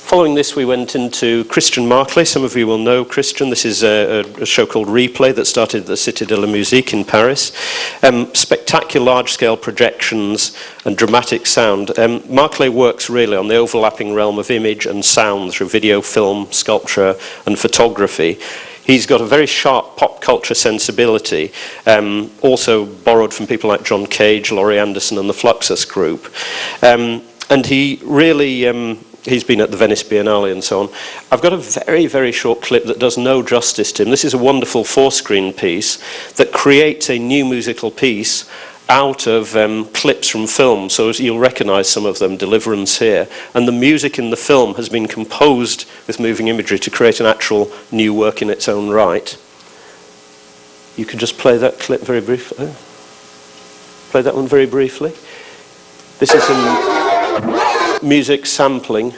Following this, we went into Christian Marclay. Some of you will know Christian. This is a show called Replay that started at the Cité de la Musique in Paris. Spectacular large-scale projections and dramatic sound. Marclay works really on the overlapping realm of image and sound through video, film, sculpture, and photography. He's got a very sharp pop culture sensibility, also borrowed from people like John Cage, Laurie Anderson, and the Fluxus Group. And he really... he's been at the Venice Biennale and so on. I've got a very, very short clip that does no justice to him. This is a wonderful 4-screen piece that creates a new musical piece out of clips from film. So as you'll recognise some of them, Deliverance here. And the music in the film has been composed with moving imagery to create an actual new work in its own right. You could just play that clip very briefly. Play that one very briefly. This is some music sampling.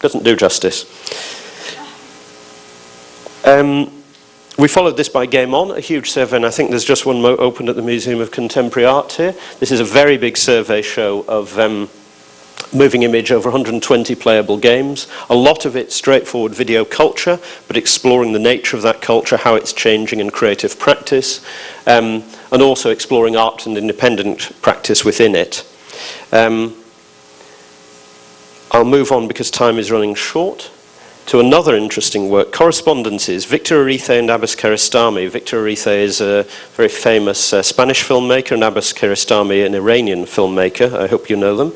Doesn't do justice. We followed this by Game On, a huge survey, and I think there's just one open at the Museum of Contemporary Art here. This is a very big survey show of moving image over 120 playable games. A lot of it straightforward video culture, but exploring the nature of that culture, how it's changing in creative practice, and also exploring art and independent practice within it. I'll move on because time is running short to another interesting work, Correspondences, Victor Arethe and Abbas Kiarostami. Victor Arethe is a very famous Spanish filmmaker, and Abbas Kiarostami an Iranian filmmaker. I hope you know them.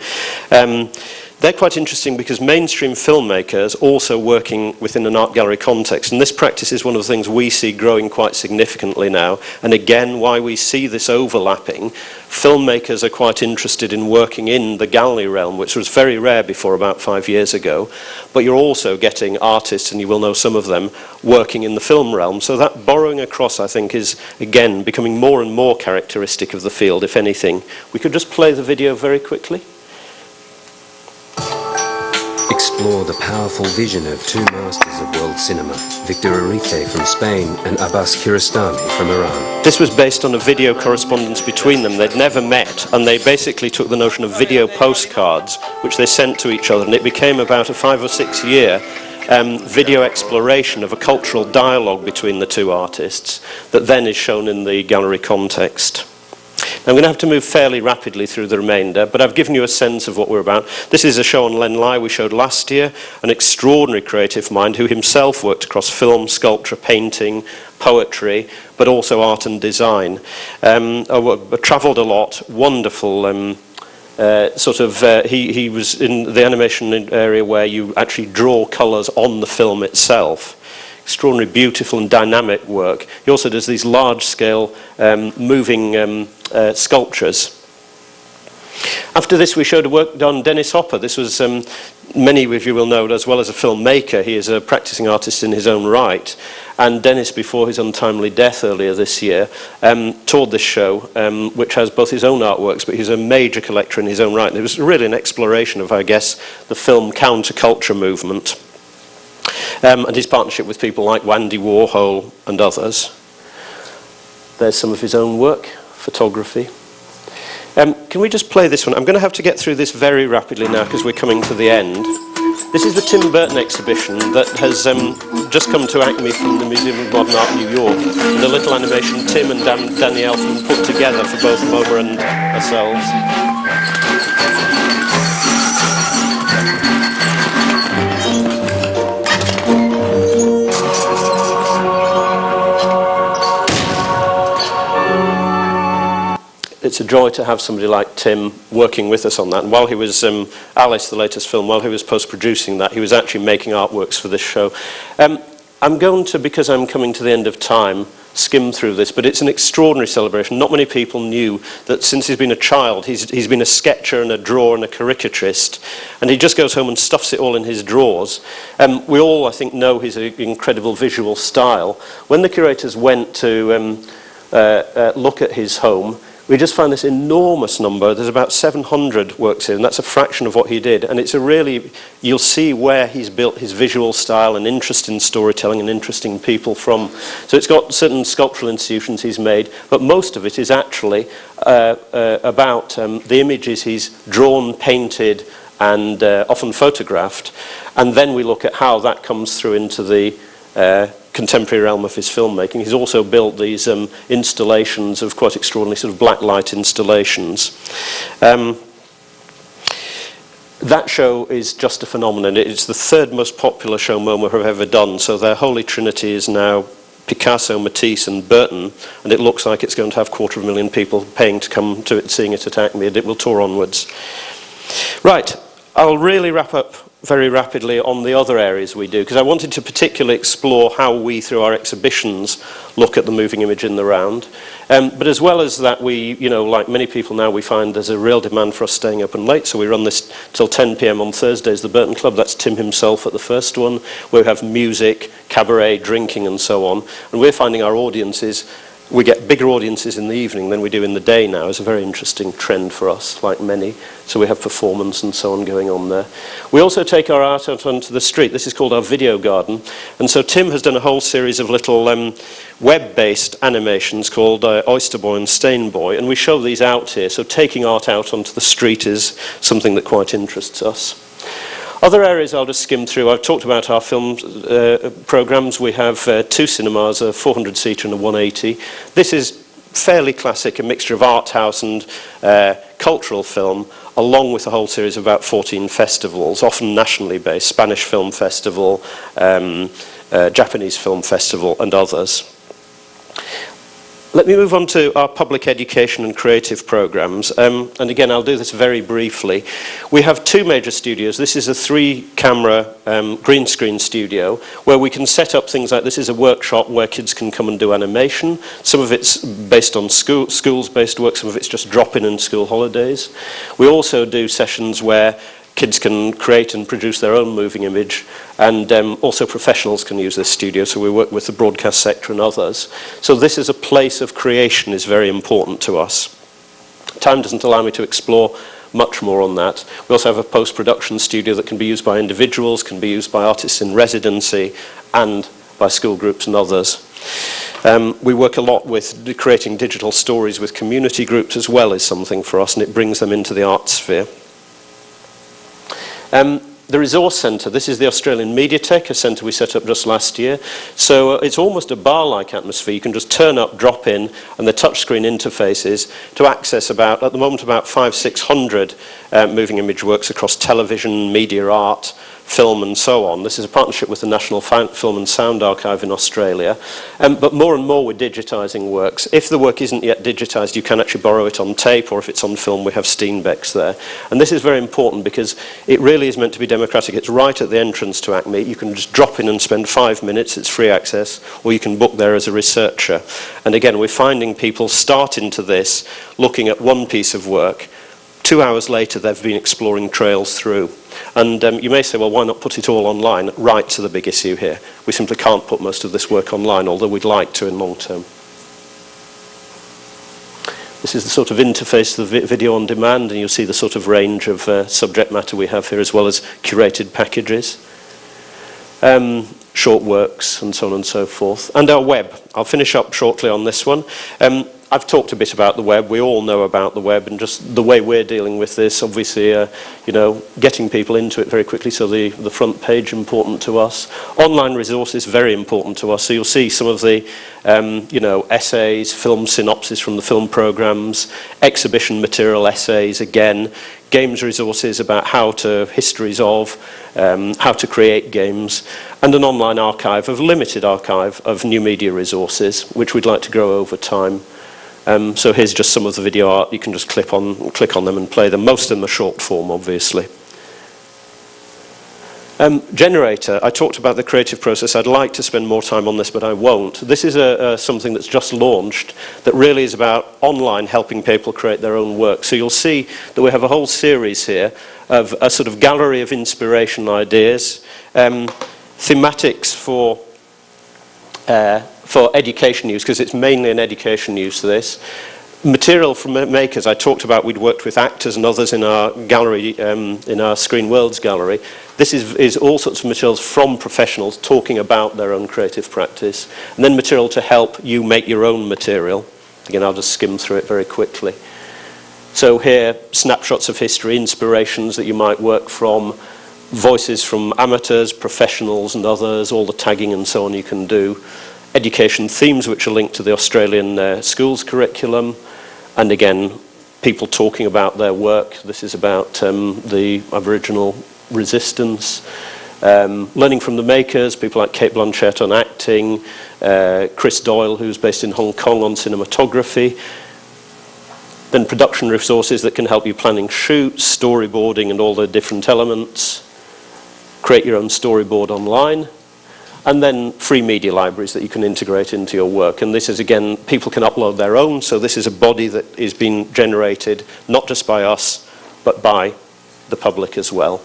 They're quite interesting because mainstream filmmakers also working within an art gallery context, and this practice is one of the things we see growing quite significantly now, and again why we see this overlapping. Filmmakers are quite interested in working in the gallery realm, which was very rare before about 5 years ago, but you're also getting artists, and you will know some of them, working in the film realm. So that borrowing across, I think, is again becoming more and more characteristic of the field, if anything. We could just play the video very quickly. Explore the powerful vision of two masters of world cinema, Victor Arethe from Spain and Abbas Kiarostami from Iran. This was based on a video correspondence between them. They'd never met, and they basically took the notion of video postcards, which they sent to each other, and it became about a 5 or 6 year video exploration of a cultural dialogue between the two artists that then is shown in the gallery context. I'm going to have to move fairly rapidly through the remainder, but I've given you a sense of what we're about. This is a show on Len Lai we showed last year, an extraordinary creative mind who himself worked across film, sculpture, painting, poetry, but also art and design. Travelled a lot, wonderful. He was in the animation area where you actually draw colours on the film itself. Extraordinary, beautiful and dynamic work. He also does these large-scale moving sculptures. After this, we showed a work done Dennis Hopper. This was, many of you will know, as well as a filmmaker, he is a practicing artist in his own right. And Dennis, before his untimely death earlier this year, toured this show, which has both his own artworks, but he's a major collector in his own right. And it was really an exploration of, I guess, the film counterculture movement. And his partnership with people like Andy Warhol and others. There's some of his own work, photography. Can we just play this one? I'm going to have to get through this very rapidly now because we're coming to the end. This is the Tim Burton exhibition that has just come to Acme from the Museum of Modern Art, New York. And the little animation Tim and Danny Elfman put together for both MoMA and ourselves. It's a joy to have somebody like Tim working with us on that. And while he was, Alice, the latest film, while he was post-producing that, he was actually making artworks for this show. I'm going to, because I'm coming to the end of time, skim through this, but it's an extraordinary celebration. Not many people knew that since he's been a child, he's been a sketcher and a drawer and a caricaturist, and he just goes home and stuffs it all in his drawers. We all, I think, know his incredible visual style. When the curators went to look at his home, we just find this enormous number. There's about 700 works here, and that's a fraction of what he did. And it's a really, you'll see where he's built his visual style and interest in storytelling and interesting people from. So it's got certain sculptural institutions he's made, but most of it is actually about the images he's drawn, painted, and often photographed. And then we look at how that comes through into the contemporary realm of his filmmaking. He's also built these installations of quite extraordinary sort of black light installations. That show is just a phenomenon. It's the third most popular show MoMA have ever done. So their holy trinity is now Picasso, Matisse and Burton, and it looks like it's going to have 250,000 people paying to come to it, seeing it at Acme, and it will tour onwards. Right, I'll really wrap up very rapidly on the other areas we do, because I wanted to particularly explore how we, through our exhibitions, look at the moving image in the round. But as well as that, we, you know, like many people now, we find there's a real demand for us staying up and late, so we run this till 10 p.m. on Thursdays, the Burton Club. That's Tim himself at the first one, where we have music, cabaret, drinking and so on. And we're finding our audiences, we get bigger audiences in the evening than we do in the day now. It's a very interesting trend for us, like many. So we have performance and so on going on there. We also take our art out onto the street. This is called our video garden. And so Tim has done a whole series of little web-based animations called Oyster Boy and Stain Boy. And we show these out here. So taking art out onto the street is something that quite interests us. Other areas I'll just skim through. I've talked about our film programs. We have 2 cinemas, a 400-seater and a 180. This is fairly classic, a mixture of art house and cultural film, along with a whole series of about 14 festivals, often nationally based, Spanish Film Festival, Japanese Film Festival and others. Let me move on to our public education and creative programs. And again, I'll do this very briefly. We have 2 major studios. This is a 3-camera green screen studio where we can set up things like this is a workshop where kids can come and do animation. Some of it's based on schools-based work, some of it's just drop-in and school holidays. We also do sessions where kids can create and produce their own moving image, and also professionals can use this studio, so we work with the broadcast sector and others. So this is a place of creation is very important to us. Time doesn't allow me to explore much more on that. We also have a post-production studio that can be used by individuals, can be used by artists in residency, and by school groups and others. We work a lot with creating digital stories with community groups as well is something for us, and it brings them into the art sphere. The Resource Centre, this is the Australian Mediatek, a centre we set up just last year. So it's almost a bar-like atmosphere. You can just turn up, drop in, and the touchscreen interfaces to access about, at the moment, about 500-600 moving image works across television, media art, film and so on. This is a partnership with the National Film and Sound Archive in Australia. But more and more we're digitising works. If the work isn't yet digitised, you can actually borrow it on tape, or if it's on film, we have Steenbecks there. And this is very important because it really is meant to be democratic. It's right at the entrance to Acme. You can just drop in and spend 5 minutes, it's free access, or you can book there as a researcher. And again, we're finding people start into this, looking at one piece of work. 2 hours later, they've been exploring trails through. And you may say, well, why not put it all online? Right to the big issue here. We simply can't put most of this work online, although we'd like to in long term. This is the sort of interface to the video on demand, and you'll see the sort of range of subject matter we have here, as well as curated packages, short works, and so on and so forth. And our web. I'll finish up shortly on this one. I've talked a bit about the web. We all know about the web, and just the way we're dealing with this, obviously, you know, getting people into it very quickly, so the front page important to us. Online resources, very important to us. So you'll see some of the, you know, essays, film synopsis from the film programs, exhibition material essays, again, games resources about histories of, how to create games, and an online archive, limited archive of new media resources, which we'd like to grow over time. So here's just some of the video art. You can just click on them and play them. Most of them are short form, obviously. Generator, I talked about the creative process. I'd like to spend more time on this, but I won't. This is something that's just launched that really is about online helping people create their own work. So you'll see that we have a whole series here of a sort of gallery of inspiration ideas, thematics for education use, because it's mainly an education use, this. Material from makers, I talked about we'd worked with actors and others in our gallery, in our Screen Worlds gallery. This is all sorts of materials from professionals talking about their own creative practice. And then material to help you make your own material. Again, I'll just skim through it very quickly. So here, snapshots of history, inspirations that you might work from, voices from amateurs, professionals and others, all the tagging and so on you can do. Education themes which are linked to the Australian schools curriculum. And again, people talking about their work. This is about the Aboriginal resistance. Learning from the makers, people like Kate Blanchett on acting, Chris Doyle, who's based in Hong Kong, on cinematography. Then production resources that can help you planning shoots, storyboarding and all the different elements. Create your own storyboard online. And then free media libraries that you can integrate into your work. And this is, again, people can upload their own, so this is a body that is being generated not just by us, but by the public as well.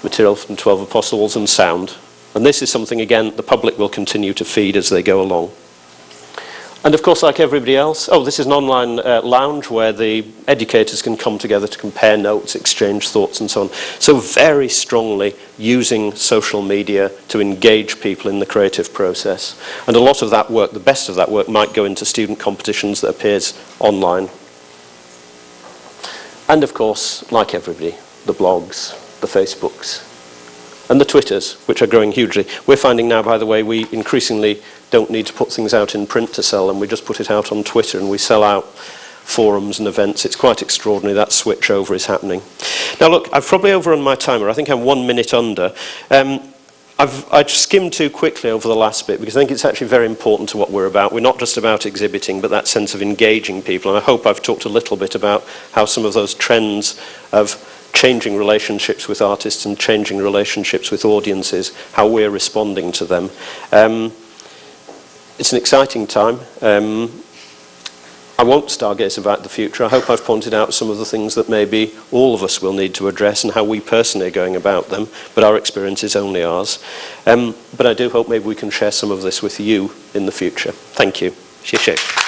Material from 12 Apostles and sound. And this is something, again, the public will continue to feed as they go along. And of course, like everybody else, this is an online lounge where the educators can come together to compare notes, exchange thoughts and so on. So very strongly using social media to engage people in the creative process. And a lot of that work, the best of that work, might go into student competitions that appears online. And of course, like everybody, the blogs, the Facebooks, and the Twitters, which are growing hugely. We're finding now, by the way, we increasingly don't need to put things out in print to sell them. We just put it out on Twitter and we sell out forums and events. It's quite extraordinary. That switch over is happening. Now look, I've probably overrun my timer. I think I'm 1 minute under. I've skimmed too quickly over the last bit because I think it's actually very important to what we're about. We're not just about exhibiting, but that sense of engaging people. And I hope I've talked a little bit about how some of those trends of changing relationships with artists and changing relationships with audiences, how we're responding to them. It's an exciting time. I won't stargaze about the future. I hope I've pointed out some of the things that maybe all of us will need to address and how we personally are going about them, but our experience is only ours. But I do hope maybe we can share some of this with you in the future. Thank you. Xie xie.